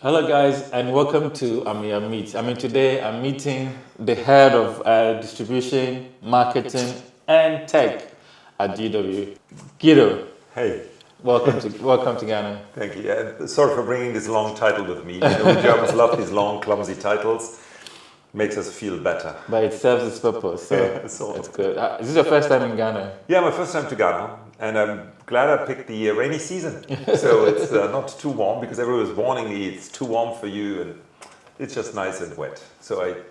Hello, guys, and welcome to Ameyaw Meet. Today I'm meeting the head of distribution, marketing, and tech at GW, Guido. Hey, Welcome to Ghana. thank you. Sorry for bringing this long title with me. Germans love these long, clumsy titles. Makes us feel better. But it serves its purpose, so it's good. Is this your first time in Ghana? Yeah, my first time to Ghana, and I'm glad I picked the rainy season. So it's not too warm, because everyone was warning me it's too warm for you, and it's just nice and wet. So it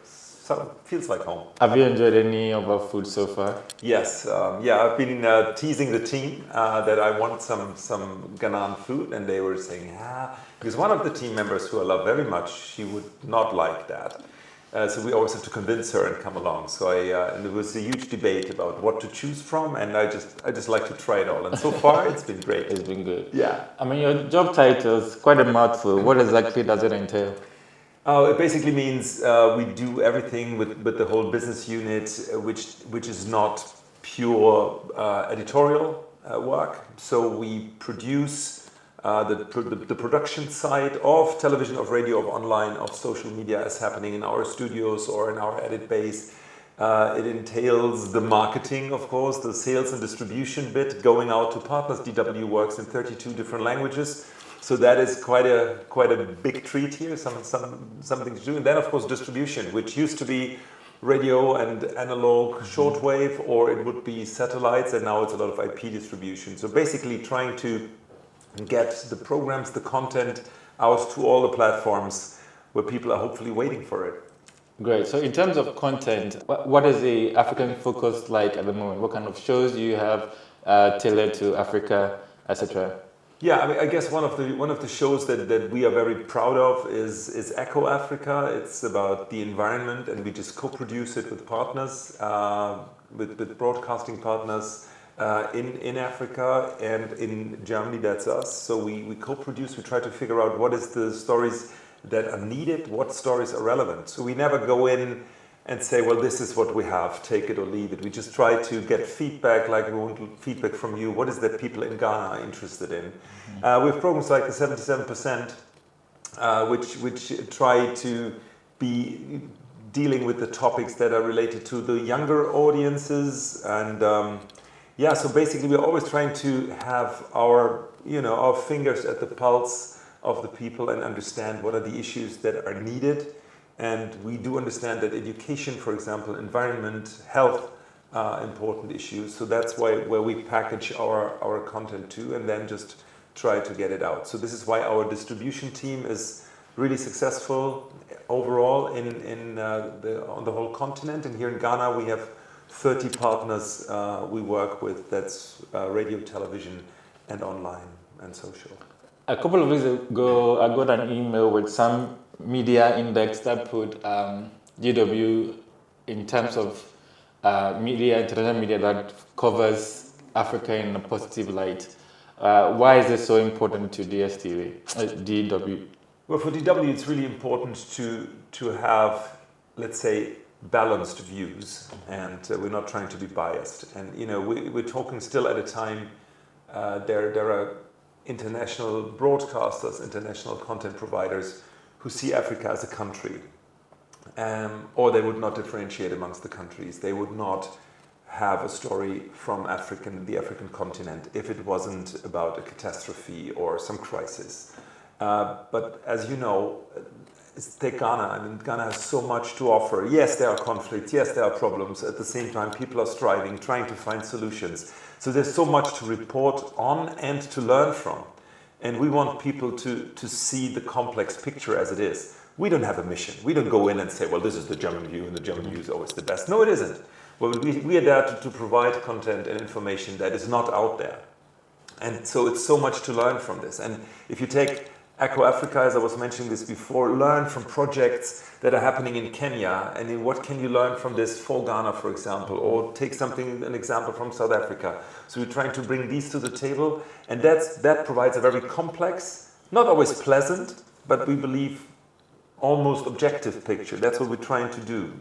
feels like home. Have you enjoyed any of our food so far? Yes, I've been teasing the team that I want some Ghanaian food, and they were saying, because one of the team members who I love very much, she would not like that. So we always have to convince her and come along. So and there was a huge debate about what to choose from, and I just like to try it all. And so far, it's been great. It's been good. Yeah. Your job title is quite a mouthful. What exactly does it entail? It basically means we do everything with the whole business unit, which is not pure editorial work. So we produce the production side of television, of radio, of online, of social media as happening in our studios or in our edit base. It entails the marketing, of course, the sales and distribution bit, going out to partners. DW works in 32 different languages. So that is quite a big treat here, something to do. And then, of course, distribution, which used to be radio and analog shortwave, or it would be satellites, and now it's a lot of IP distribution. So basically trying to get the programs, the content out to all the platforms where people are hopefully waiting for it. Great. So in terms of content, what is the African focus like at the moment? What kind of shows do you have tailored to Africa, etc.? Yeah, I guess one of the shows that we are very proud of is Echo Africa. It's about the environment, and we just co-produce it with partners, with broadcasting partners in Africa and in Germany. That's us. So we co-produce. We try to figure out what is the stories that are needed, what stories are relevant. So we never go in and say, well, this is what we have, take it or leave it. We just try to get feedback, like we want feedback from you. What is that people in Ghana are interested in? We have programs like the 77%, which try to be dealing with the topics that are related to the younger audiences. And so basically we're always trying to have our fingers at the pulse of the people and understand what are the issues that are needed. And we do understand that education, for example, environment, health, important issues. So that's where we package our content to, and then just try to get it out. So this is why our distribution team is really successful overall on the whole continent. And here in Ghana, we have 30 partners we work with. That's radio, television, and online and social. A couple of weeks ago, I got an email with some media index that put GW in terms of international media that covers Africa in a positive light. Why is this so important to DW? Well, for DW, it's really important to have, let's say, balanced views, and we're not trying to be biased. And we're talking still at a time there are international broadcasters, international content providers who see Africa as a country, or they would not differentiate amongst the countries. They would not have a story from the African continent if it wasn't about a catastrophe or some crisis. But as you know, take Ghana. Ghana has so much to offer. Yes, there are conflicts. Yes, there are problems. At the same time, people are striving, trying to find solutions. So there's so much to report on and to learn from. And we want people to see the complex picture as it is. We don't have a mission. We don't go in and say, well, this is the German view, and the German view is always the best. No, it isn't. Well, we are there to provide content and information that is not out there. And so it's so much to learn from this. And if you take Echo Africa, as I was mentioning this before, learn from projects that are happening in Kenya, and in what can you learn from this for Ghana, for example, or take an example from South Africa. So we're trying to bring these to the table, and that provides a very complex, not always pleasant, but we believe almost objective picture. That's what we're trying to do.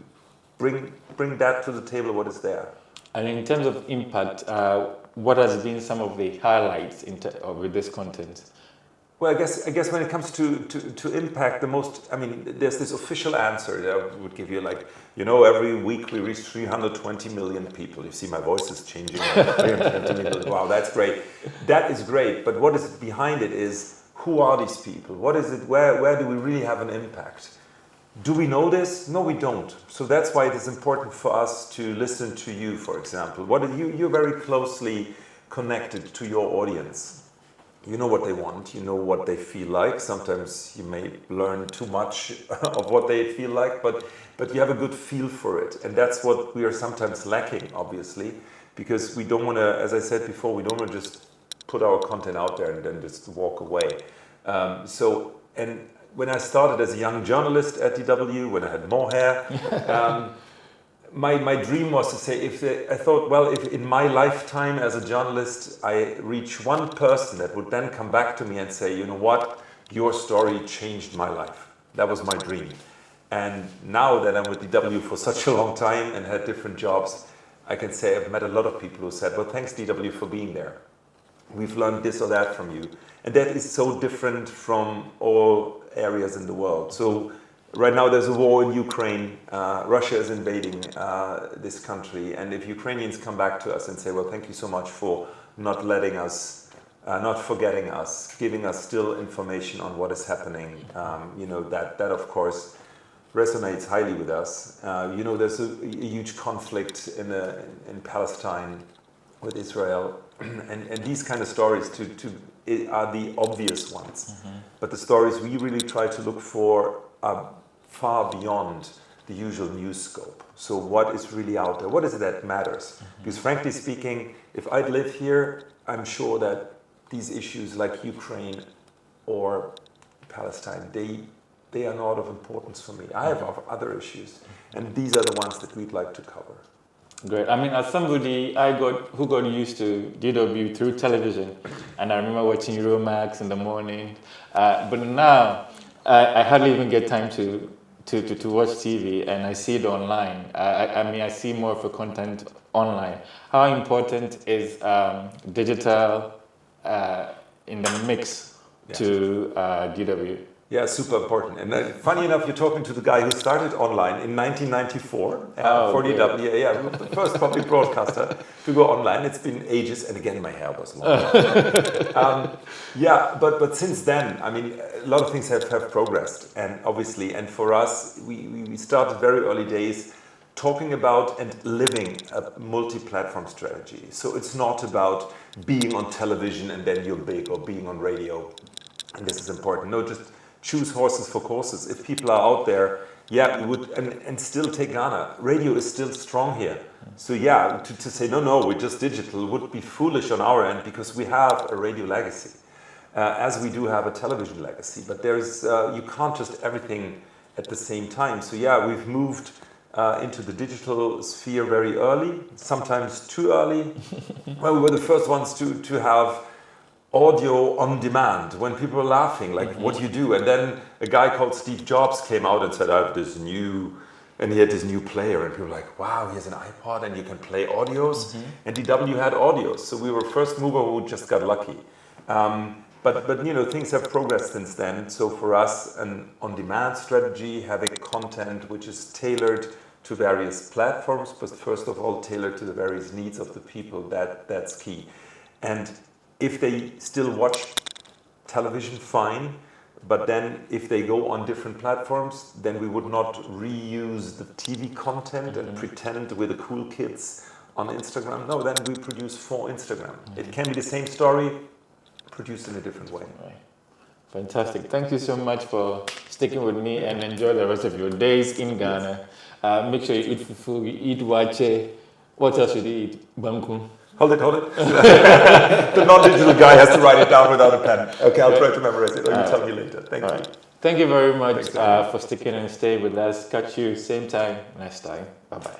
Bring that to the table, what is there. And in terms of impact, what has been some of the highlights with this content? Well, I guess when it comes to impact, the most, I mean, there's this official answer that I would give you, like, every week we reach 320 million people. You see, my voice is changing. Like 320 million. Wow, that's great. That is great. But what is behind it is, who are these people? What is it? Where do we really have an impact? Do we know this? No, we don't. So that's why it is important for us to listen to you, for example. You're very closely connected to your audience. You know what they want, you know what they feel like. Sometimes you may learn too much of what they feel like, but you have a good feel for it. And that's what we are sometimes lacking, obviously, because we don't want to, as I said before, we don't want to just put our content out there and then just walk away. And when I started as a young journalist at DW, when I had more hair, my dream was to say, I thought, well, if in my lifetime as a journalist, I reach one person that would then come back to me and say, you know what, your story changed my life. That was my dream. And now that I'm with DW for such a long time and had different jobs, I can say I've met a lot of people who said, well, thanks DW for being there. We've learned this or that from you. And that is so different from all areas in the world. So right now there's a war in Ukraine. Russia is invading this country. And if Ukrainians come back to us and say, well, thank you so much for not letting us, not forgetting us, giving us still information on what is happening, that of course resonates highly with us. There's a huge conflict in Palestine with Israel. And these kind of stories are the obvious ones. Mm-hmm. But the stories we really try to look for are far beyond the usual news scope. So what is really out there? What is it that matters? Mm-hmm. Because frankly speaking, if I'd live here, I'm sure that these issues like Ukraine or Palestine, they are not of importance for me. I have other issues, and these are the ones that we'd like to cover. Great. I mean, as somebody who got used to DW through television, and I remember watching Euromax in the morning, but now I hardly even get time to watch TV, and I see it online. I see more of the content online. How important is digital in the mix to DW? Yeah, super important. And funny enough, you're talking to the guy who started online in 1994 for DW. Yeah, the first public broadcaster to go online. It's been ages, and again, my hair was long. But since then, I mean, a lot of things have progressed, and obviously, and for us, we started very early days talking about and living a multi-platform strategy. So it's not about being on television and then you're big, or being on radio, and this is important. No, just choose horses for courses. If people are out there, we would, and still take Ghana. Radio is still strong here. So to say, no, we're just digital would be foolish on our end, because we have a radio legacy, as we do have a television legacy. But there's, you can't just everything at the same time. So we've moved into the digital sphere very early, sometimes too early. Well, we were the first ones to have audio on demand when people were laughing, like, what do you do? And then a guy called Steve Jobs came out and said, I have this new, and he had this new player, and people were like, wow, he has an iPod and you can play audios. And DW had audios, so we were first mover who just got lucky. But things have progressed since then. So for us, an on-demand strategy, having content which is tailored to various platforms, but first of all tailored to the various needs of the people, that's key. And if they still watch television, fine, but then if they go on different platforms, then we would not reuse the TV content and pretend we're the cool kids on Instagram. No, then we produce for Instagram. It can be the same story, produced in a different way. Right. Fantastic. Thank you so much for sticking with me, and enjoy the rest of your days in Ghana. Make sure you eat fufu, you eat wache. What else should you eat? Banku. Hold it. The non-digital guy has to write it down without a pen. Okay, I'll try to memorize it, or you tell me later. Thank you. Thank you very much for sticking and staying with us. Catch you same time next time. Bye-bye.